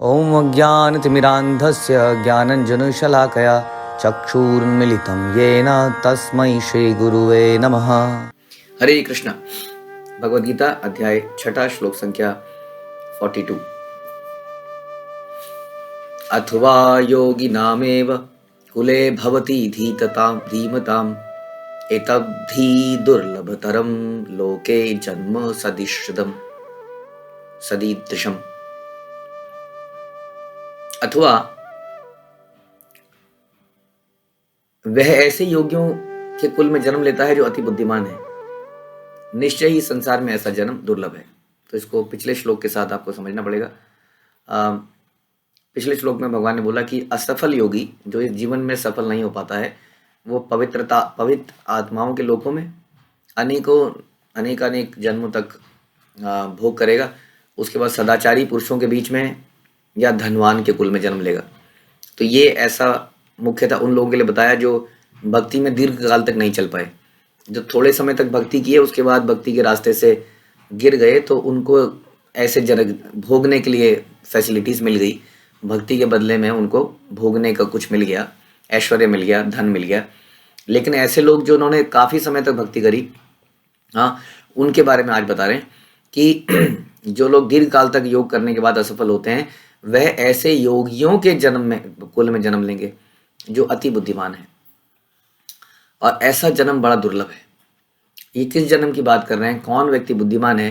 ॐ अज्ञानतिमिरान्धस्य ज्ञानञ्जनशलाकया चक्षुरुन्मिलितं येन तस्मै श्रीगुरुवे नमः। हरे कृष्णा। भगवद गीता अध्याय 6 श्लोक संख्या 42। अथवा योगिनामेव कुले भवति धीमताम् एतद्धि दुर्लभतरं लोके जन्म सदीदृशम्। अथवा वह ऐसे योगियों के कुल में जन्म लेता है जो अति बुद्धिमान है, निश्चय ही संसार में ऐसा जन्म दुर्लभ है। तो इसको पिछले श्लोक के साथ आपको समझना पड़ेगा। पिछले श्लोक में भगवान ने बोला कि असफल योगी जो इस जीवन में सफल नहीं हो पाता है, वो पवित्र आत्माओं के लोकों में अनेक जन्मों तक भोग करेगा। उसके बाद सदाचारी पुरुषों के बीच में या धनवान के कुल में जन्म लेगा। तो ये ऐसा मुख्यतः उन लोगों के लिए बताया जो भक्ति में दीर्घ काल तक नहीं चल पाए, जो थोड़े समय तक भक्ति किए उसके बाद भक्ति के रास्ते से गिर गए, तो उनको ऐसे भोगने के लिए फैसिलिटीज़ मिल गई, भक्ति के बदले में उनको भोगने का कुछ मिल गया, ऐश्वर्य मिल गया, धन मिल गया। लेकिन ऐसे लोग जो उन्होंने काफ़ी समय तक भक्ति करी, उनके बारे में आज बता रहे हैं कि जो लोग दीर्घ काल तक योग करने के बाद असफल होते हैं, वह ऐसे योगियों के कुल में जन्म लेंगे जो अति बुद्धिमान है, और ऐसा जन्म बड़ा दुर्लभ है। ये किस जन्म की बात कर रहे हैं? कौन व्यक्ति बुद्धिमान है?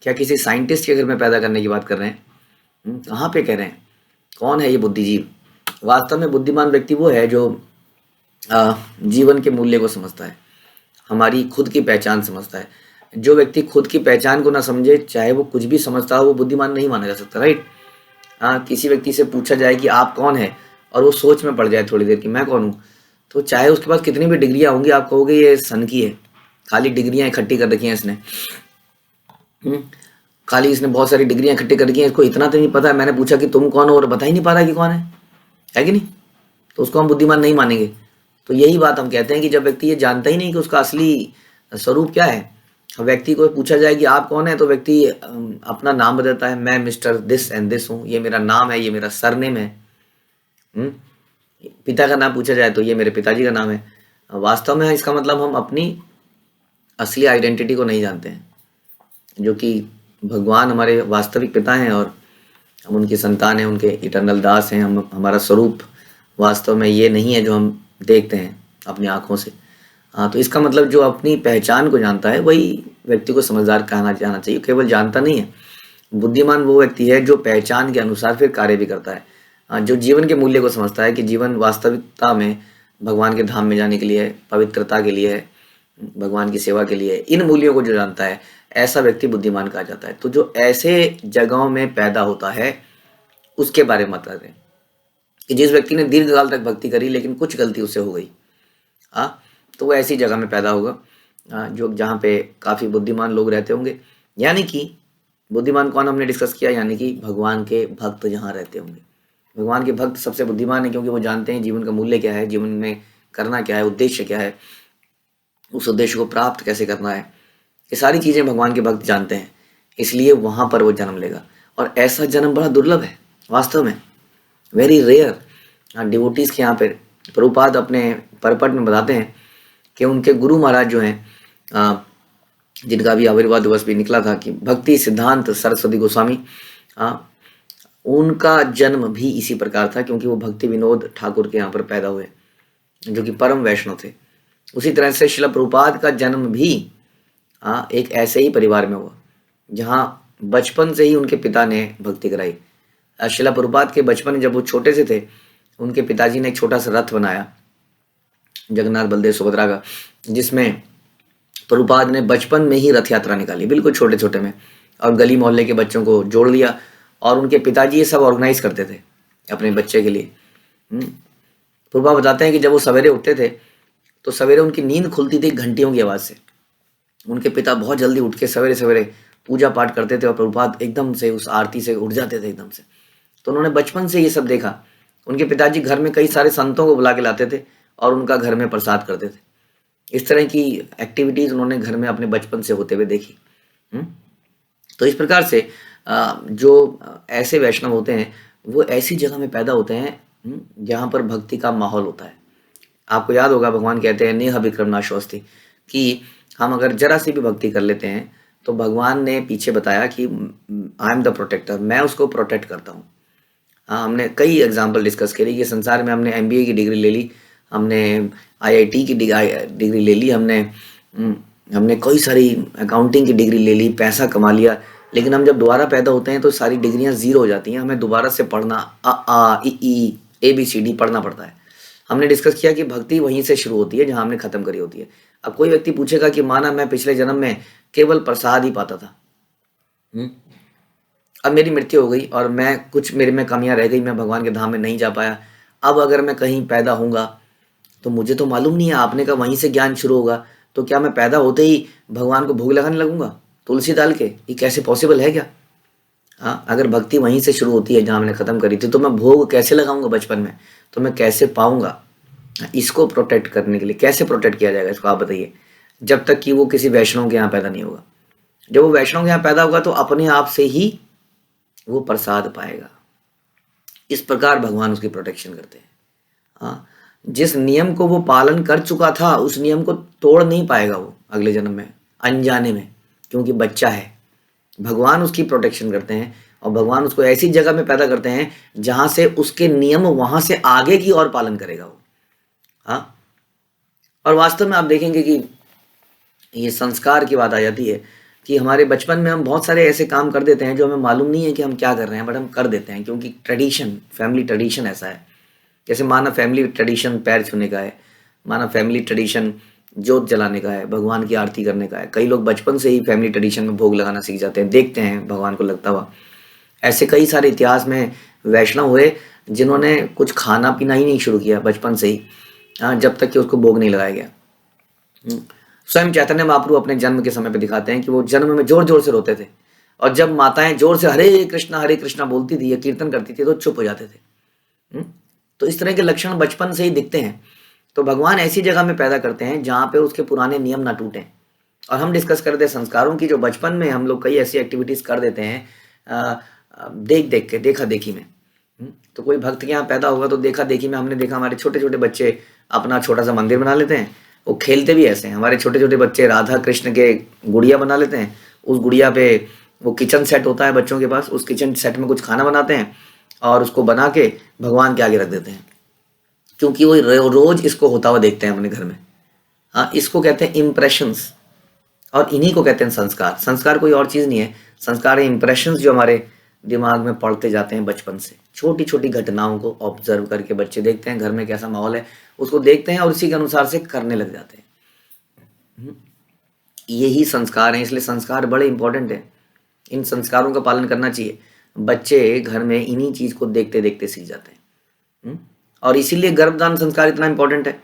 क्या किसी साइंटिस्ट के घर में पैदा करने की बात कर रहे हैं? कहाँ पे कह रहे हैं? कौन है ये बुद्धिजीव? वास्तव में बुद्धिमान व्यक्ति वो है जो जीवन के मूल्य को समझता है, हमारी खुद की पहचान समझता है। जो व्यक्ति खुद की पहचान को ना समझे, चाहे वो कुछ भी समझता हो, वो बुद्धिमान नहीं माना जा सकता, राइट? किसी व्यक्ति से पूछा जाए कि आप कौन है, और वो सोच में पड़ जाए थोड़ी देर कि मैं कौन हूँ, तो चाहे उसके पास कितनी भी डिग्रियां होंगी, आप कहोगे ये सनकी है, खाली डिग्रियां इकट्ठी कर रखी हैं इसने। खाली इसने बहुत सारी डिग्रियां इकट्ठी कर रखी हैं, इसको इतना तो नहीं पता है। मैंने पूछा कि तुम कौन हो, और बता ही नहीं पा रहा कि कौन है कि नहीं? तो उसको हम बुद्धिमान नहीं मानेंगे। तो यही बात हम कहते हैं कि जब व्यक्ति ये जानता ही नहीं कि उसका असली स्वरूप क्या है, व्यक्ति को पूछा जाए कि आप कौन है, तो व्यक्ति अपना नाम बताता है, मैं मिस्टर दिस एंड दिस हूँ, ये मेरा नाम है, ये मेरा सरनेम है। पिता का नाम पूछा जाए तो ये मेरे पिताजी का नाम है। वास्तव में इसका मतलब हम अपनी असली आइडेंटिटी को नहीं जानते हैं, जो कि भगवान हमारे वास्तविक पिता हैं और हम उनकी संतान हैं, उनके इटर्नल दास हैं। हमारा स्वरूप वास्तव में ये नहीं है जो हम देखते हैं अपनी आँखों से। तो इसका मतलब जो अपनी पहचान को जानता है वही व्यक्ति को समझदार कहना जाना चाहिए, केवल जानता नहीं है। बुद्धिमान वो व्यक्ति है जो पहचान के अनुसार फिर कार्य भी करता है, जो जीवन के मूल्य को समझता है कि जीवन वास्तविकता में भगवान के धाम में जाने के लिए है, पवित्रता के लिए है, भगवान की सेवा के लिए है। इन मूल्यों को जो जानता है, ऐसा व्यक्ति बुद्धिमान कहा जाता है। तो जो ऐसे जगहों में पैदा होता है, उसके बारे में बता रहे हैं कि जिस व्यक्ति ने दीर्घ काल तक भक्ति करी लेकिन कुछ गलती उससे हो गई, तो वो ऐसी जगह में पैदा होगा जो जहाँ पे काफ़ी बुद्धिमान लोग रहते होंगे। यानी कि बुद्धिमान कौन हमने डिस्कस किया, यानी कि भगवान के भक्त जहाँ रहते होंगे। भगवान के भक्त सबसे बुद्धिमान है, क्योंकि वो जानते हैं जीवन का मूल्य क्या है, जीवन में करना क्या है, उद्देश्य क्या है, उस उद्देश्य को प्राप्त कैसे करना है। ये सारी चीज़ें भगवान के भक्त जानते हैं, इसलिए वहाँ पर वो जन्म लेगा। और ऐसा जन्म बड़ा दुर्लभ है वास्तव में, वेरी रेयर। डिवोटीज़ के यहाँ पे प्रभुपाद अपने परपट में बताते हैं कि उनके गुरु महाराज जो हैं, जिनका भी आविर्भाव दिवस भी निकला था, कि भक्ति सिद्धांत सरस्वती गोस्वामी, उनका जन्म भी इसी प्रकार था, क्योंकि वो भक्ति विनोद ठाकुर के यहाँ पर पैदा हुए, जो कि परम वैष्णव थे। उसी तरह से शिला प्रभुपाद का जन्म भी एक ऐसे ही परिवार में हुआ, जहाँ बचपन से ही उनके पिता ने भक्ति कराई। शिला प्रभुपाद के बचपन में जब वो छोटे से थे, उनके पिताजी ने एक छोटा सा रथ बनाया, जगन्नाथ बलदेव सुभद्रा का, जिसमें प्रभुपाद ने बचपन में ही रथ यात्रा निकाली, बिल्कुल छोटे छोटे में, और गली मोहल्ले के बच्चों को जोड़ लिया। और उनके पिताजी ये सब ऑर्गेनाइज करते थे अपने बच्चे के लिए। प्रभुपाद बताते हैं कि जब वो सवेरे उठते थे, तो सवेरे उनकी नींद खुलती थी घंटियों की आवाज़ से। उनके पिता बहुत जल्दी उठ के सवेरे सवेरे पूजा पाठ करते थे, और प्रभुपाद एकदम से उस आरती से उठ जाते थे एकदम से। तो उन्होंने बचपन से ये सब देखा। उनके पिताजी घर में कई सारे संतों को बुला के लाते थे और उनका घर में प्रसाद करते थे। इस तरह की एक्टिविटीज़ उन्होंने घर में अपने बचपन से होते हुए देखी। तो इस प्रकार से जो ऐसे वैष्णव होते हैं, वो ऐसी जगह में पैदा होते हैं जहाँ पर भक्ति का माहौल होता है। आपको याद होगा भगवान कहते हैं नेह विक्रम नाशोस्ति, कि हम अगर जरा सी भी भक्ति कर लेते हैं तो भगवान ने पीछे बताया कि आई एम द प्रोटेक्टर, मैं उसको प्रोटेक्ट करता हूँ। हाँ, हमने कई एग्जाम्पल डिस्कस करी कि संसार में हमने MBA की डिग्री ले ली, हमने IIT की डिग्री ले ली, हमने कई सारी अकाउंटिंग की डिग्री ले ली, पैसा कमा लिया, लेकिन हम जब दोबारा पैदा होते हैं तो सारी डिग्रियां जीरो हो जाती हैं। हमें दोबारा से पढ़ना, आ ई ABCD पढ़ना पड़ता है। हमने डिस्कस किया कि भक्ति वहीं से शुरू होती है जहां हमने खत्म करी होती है। अब कोई व्यक्ति पूछेगा कि माना मैं पिछले जन्म में केवल प्रसाद ही पाता था, अब मेरी मृत्यु हो गई और मैं कुछ मेरे में कमियां रह गई, मैं भगवान के धाम में नहीं जा पाया, अब अगर मैं कहीं पैदा होऊंगा तो मुझे तो मालूम नहीं है, आपने कहा वहीं से ज्ञान शुरू होगा, तो क्या मैं पैदा होते ही भगवान को भोग लगाने लगूंगा तुलसी डाल के? ये कैसे पॉसिबल है क्या? हाँ, अगर भक्ति वहीं से शुरू होती है जहाँ मैंने खत्म करी थी, तो मैं भोग कैसे लगाऊंगा बचपन में, तो मैं कैसे पाऊंगा? इसको प्रोटेक्ट करने के लिए कैसे प्रोटेक्ट किया जाएगा, इसको आप बताइए। जब तक कि वो किसी वैष्णव के यहाँ पैदा नहीं होगा। जब वो वैष्णव के यहाँ पैदा होगा तो अपने आप से ही वो प्रसाद पाएगा। इस प्रकार भगवान उसकी प्रोटेक्शन करते हैं। हाँ, जिस नियम को वो पालन कर चुका था उस नियम को तोड़ नहीं पाएगा वो अगले जन्म में, अनजाने में, क्योंकि बच्चा है। भगवान उसकी प्रोटेक्शन करते हैं और भगवान उसको ऐसी जगह में पैदा करते हैं जहां से उसके नियम वहां से आगे की और पालन करेगा वो। हाँ, और वास्तव में आप देखेंगे कि ये संस्कार की बात आ जाती है कि हमारे बचपन में हम बहुत सारे ऐसे काम कर देते हैं जो हमें मालूम नहीं है कि हम क्या कर रहे हैं, बट हम कर देते हैं क्योंकि ट्रेडिशन, फैमिली ट्रेडिशन ऐसा है। जैसे माना फैमिली ट्रेडिशन पैर छूने का है, माना फैमिली ट्रेडिशन जोत जलाने का है, भगवान की आरती करने का है। कई लोग बचपन से ही फैमिली ट्रेडिशन में भोग लगाना सीख जाते हैं, देखते हैं भगवान को लगता हुआ। ऐसे कई सारे इतिहास में वैष्णव हुए जिन्होंने कुछ खाना पीना ही नहीं शुरू किया बचपन से ही, जब तक कि उसको भोग नहीं लगाया गया। स्वयं चैतन्य महाप्रभु अपने जन्म के समय पे दिखाते हैं कि वो जन्म में जोर जोर से रोते थे, और जब माताएं जोर से हरे कृष्णा बोलती थी या कीर्तन करती थी तो चुप हो जाते थे। तो इस तरह के लक्षण बचपन से ही दिखते हैं। तो भगवान ऐसी जगह में पैदा करते हैं जहाँ पे उसके पुराने नियम ना टूटें। और हम डिस्कस कर रहे थे संस्कारों की, जो बचपन में हम लोग कई ऐसी एक्टिविटीज कर देते हैं देख के, देखा देखी में। तो कोई भक्त के यहाँ पैदा होगा तो देखा देखी में हमने देखा हमारे छोटे छोटे बच्चे अपना छोटा सा मंदिर बना लेते हैं। वो खेलते भी ऐसे हैं, हमारे छोटे छोटे बच्चे राधा कृष्ण के गुड़िया बना लेते हैं, उस गुड़िया पे वो किचन सेट होता है बच्चों के पास, उस किचन सेट में कुछ खाना बनाते हैं और उसको बना के भगवान के आगे रख देते हैं, क्योंकि वो रोज इसको होता हुआ देखते हैं अपने घर में। हाँ, इसको कहते हैं इम्प्रेशंस, और इन्हीं को कहते हैं संस्कार। संस्कार कोई और चीज़ नहीं है, संस्कार है इम्प्रेशंस जो हमारे दिमाग में पड़ते जाते हैं बचपन से। छोटी छोटी घटनाओं को ऑब्जर्व करके बच्चे देखते हैं घर में कैसा माहौल है, उसको देखते हैं और उसी के अनुसार से करने लग जाते हैं। यही संस्कार हैं, इसलिए संस्कार बड़े इंपॉर्टेंट है। इन संस्कारों का पालन करना चाहिए। बच्चे घर में इन्हीं चीज को देखते देखते सीख जाते हैं। और इसीलिए गर्भदान संस्कार इतना इंपॉर्टेंट है।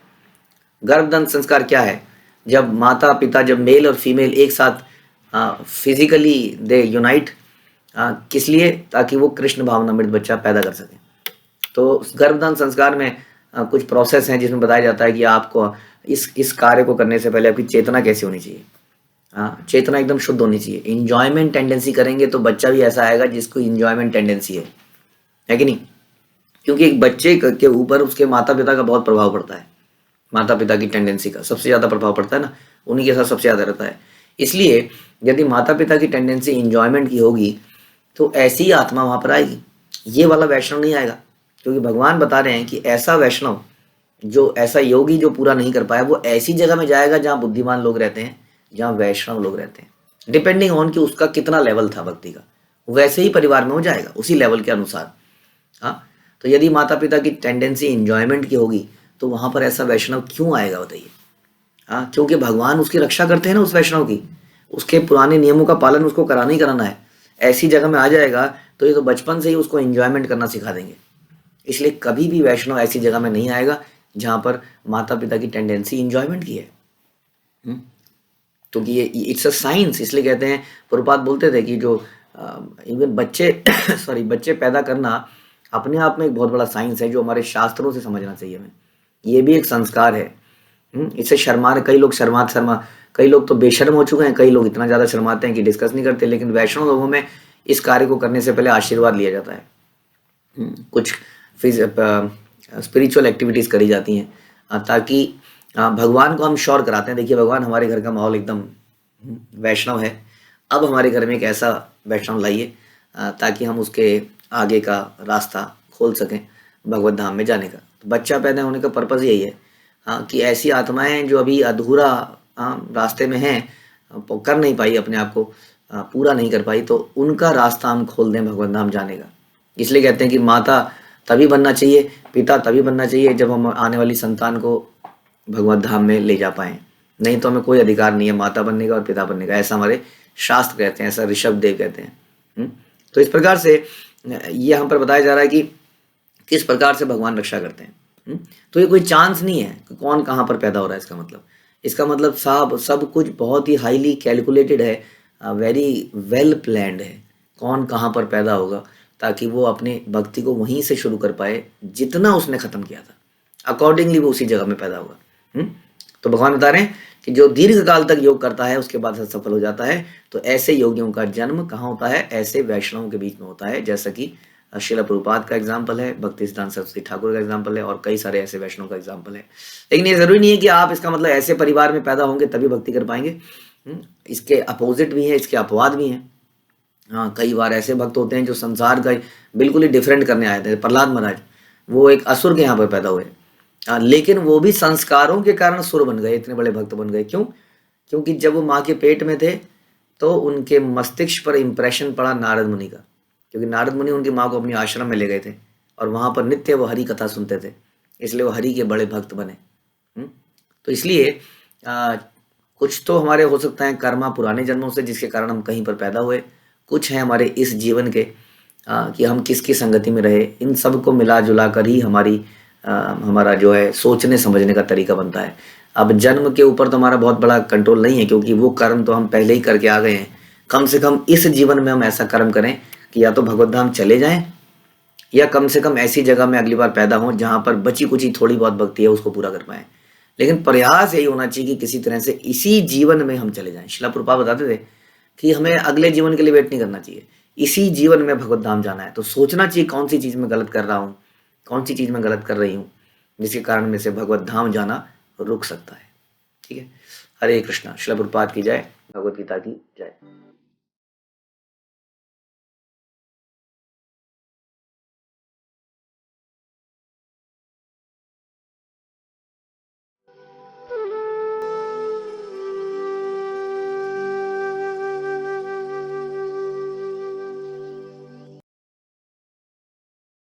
गर्भदान संस्कार क्या है? जब माता पिता, जब मेल और फीमेल एक साथ फिजिकली दे यूनाइट, किस लिए? ताकि वो कृष्ण भावनामृत बच्चा पैदा कर सके। तो गर्भदान संस्कार में कुछ प्रोसेस हैं जिसमें बताया जाता है कि आपको इस कार्य को करने से पहले आपकी चेतना कैसी होनी चाहिए। चेतना एकदम शुद्ध होनी चाहिए। इंजॉयमेंट टेंडेंसी करेंगे तो बच्चा भी ऐसा आएगा जिसको इंजॉयमेंट टेंडेंसी है कि नहीं? क्योंकि एक बच्चे के ऊपर उसके माता पिता का बहुत प्रभाव पड़ता है। माता पिता की टेंडेंसी का सबसे ज़्यादा प्रभाव पड़ता है ना, उन्हीं के साथ सबसे ज़्यादा रहता है। इसलिए यदि माता पिता की टेंडेंसी इंजॉयमेंट की होगी तो ऐसी आत्मा वहाँ पर आएगी। ये वाला वैष्णव नहीं आएगा, क्योंकि भगवान बता रहे हैं कि ऐसा वैष्णव, जो ऐसा योगी जो पूरा नहीं कर पाया, वो ऐसी जगह में जाएगा जहाँ बुद्धिमान लोग रहते हैं, जहाँ वैष्णव लोग रहते हैं। डिपेंडिंग ऑन कि उसका कितना लेवल था भक्ति का, वैसे ही परिवार में हो जाएगा उसी लेवल के अनुसार। हाँ, तो यदि माता पिता की टेंडेंसी इंजॉयमेंट की होगी तो वहाँ पर ऐसा वैष्णव क्यों आएगा बताइए? हाँ, क्योंकि भगवान उसकी रक्षा करते हैं ना उस वैष्णव की, उसके पुराने नियमों का पालन उसको कराना ही कराना है। ऐसी जगह में आ जाएगा तो ये तो बचपन से ही उसको एंजॉयमेंट करना सिखा देंगे। इसलिए कभी भी वैष्णव ऐसी जगह में नहीं आएगा जहाँ पर माता पिता की टेंडेंसी इंजॉयमेंट की है। क्योंकि ये इट्स अ साइंस। इसलिए कहते हैं, प्रभुपाद बोलते थे कि जो इवन बच्चे बच्चे पैदा करना अपने आप में एक बहुत बड़ा साइंस है, जो हमारे शास्त्रों से समझना चाहिए हमें। ये भी एक संस्कार है। इससे कई लोग तो बेशर्म हो चुके हैं, कई लोग इतना ज़्यादा शर्माते हैं कि डिस्कस नहीं करते। लेकिन वैष्णव लोगों में इस कार्य को करने से पहले आशीर्वाद लिया जाता है। कुछ स्पिरिचुअल एक्टिविटीज़ करी जाती हैं, ताकि भगवान को हम श्योर कराते हैं, देखिए भगवान हमारे घर का माहौल एकदम वैष्णव है, अब हमारे घर में एक ऐसा वैष्णव लाइए ताकि हम उसके आगे का रास्ता खोल सकें भगवत धाम में जाने का। तो बच्चा पैदा होने का पर्पज़ यही है, कि ऐसी आत्माएं जो अभी अधूरा रास्ते में हैं, कर नहीं पाई अपने आप को, पूरा नहीं कर पाई, तो उनका रास्ता हम खोल दें भगवत धाम जाने का। इसलिए कहते हैं कि माता तभी बनना चाहिए, पिता तभी बनना चाहिए जब हम आने वाली संतान को भगवत धाम में ले जा पाएँ, नहीं तो हमें कोई अधिकार नहीं है माता बनने का और पिता बनने का, ऐसा हमारे शास्त्र कहते हैं, ऐसा ऋषभ देव कहते हैं। तो इस प्रकार से ये यहाँ पर बताया जा रहा है कि किस प्रकार से भगवान रक्षा करते हैं। तो ये कोई चांस नहीं है कि कौन कहाँ पर पैदा हो रहा है, इसका मतलब सब कुछ बहुत ही हाईली कैलकुलेटेड है, वेरी वेल प्लान्ड है, कौन कहाँ पर पैदा होगा ताकि वो अपने भक्ति को वहीं से शुरू कर पाए जितना उसने ख़त्म किया था, अकॉर्डिंगली वो उसी जगह में पैदा होगा। तो भगवान बता रहे हैं कि जो दीर्घ काल तक योग करता है उसके बाद सफल हो जाता है। तो ऐसे योगियों का जन्म कहाँ होता है? ऐसे वैष्णवों के बीच में होता है, जैसा कि श्रील प्रभुपाद का एग्जाम्पल है, भक्ति सिद्धांत सरस्वती ठाकुर का एग्जाम्पल है और कई सारे ऐसे वैष्णव का एग्जाम्पल है। लेकिन ये जरूरी नहीं है कि आप इसका मतलब ऐसे परिवार में पैदा होंगे तभी भक्ति कर पाएंगे। इसके अपोजिट भी है, इसके अपवाद भी हैं। हाँ, कई बार ऐसे भक्त होते हैं जो संसार का बिल्कुल ही डिफरेंट करने आए थे। प्रहलाद महाराज, वो एक असुर के यहाँ पर पैदा हुए, लेकिन वो भी संस्कारों के कारण सुर बन गए, इतने बड़े भक्त बन गए। क्यों? क्योंकि जब वो माँ के पेट में थे तो उनके मस्तिष्क पर इम्प्रेशन पड़ा नारद मुनि का, क्योंकि नारद मुनि उनकी माँ को अपनी आश्रम में ले गए थे और वहाँ पर नित्य वो हरि कथा सुनते थे, इसलिए वो हरि के बड़े भक्त बने। तो इसलिए कुछ तो हमारे हो सकता है कर्मा पुराने जन्मों से जिसके कारण हम कहीं पर पैदा हुए, कुछ है हमारे इस जीवन के कि हम किसकी संगति में रहे। इन सब को मिला जुला कर ही हमारा जो है सोचने समझने का तरीका बनता है। अब जन्म के ऊपर तो हमारा बहुत बड़ा कंट्रोल नहीं है, क्योंकि वो कर्म तो हम पहले ही करके आ गए हैं। कम से कम इस जीवन में हम ऐसा कर्म करें कि या तो भगवत धाम चले जाएं या कम से कम ऐसी जगह में अगली बार पैदा हों जहाँ पर बची कुची थोड़ी बहुत भक्ति है उसको पूरा कर पाएं। लेकिन प्रयास यही होना चाहिए कि किसी तरह से इसी जीवन में हम चले जाएं। श्रील प्रभुपाद बताते थे कि हमें अगले जीवन के लिए वेट नहीं करना चाहिए, इसी जीवन में भगवत धाम जाना है। तो सोचना चाहिए कौन सी चीज़ में गलत कर रहा हूँ, कौन सी चीज़ में गलत कर रही हूँ, जिसके कारण में से भगवत धाम जाना रुक सकता है। ठीक है। हरे कृष्णा। श्रील प्रभुपाद की जय, भगवत गीता की जय।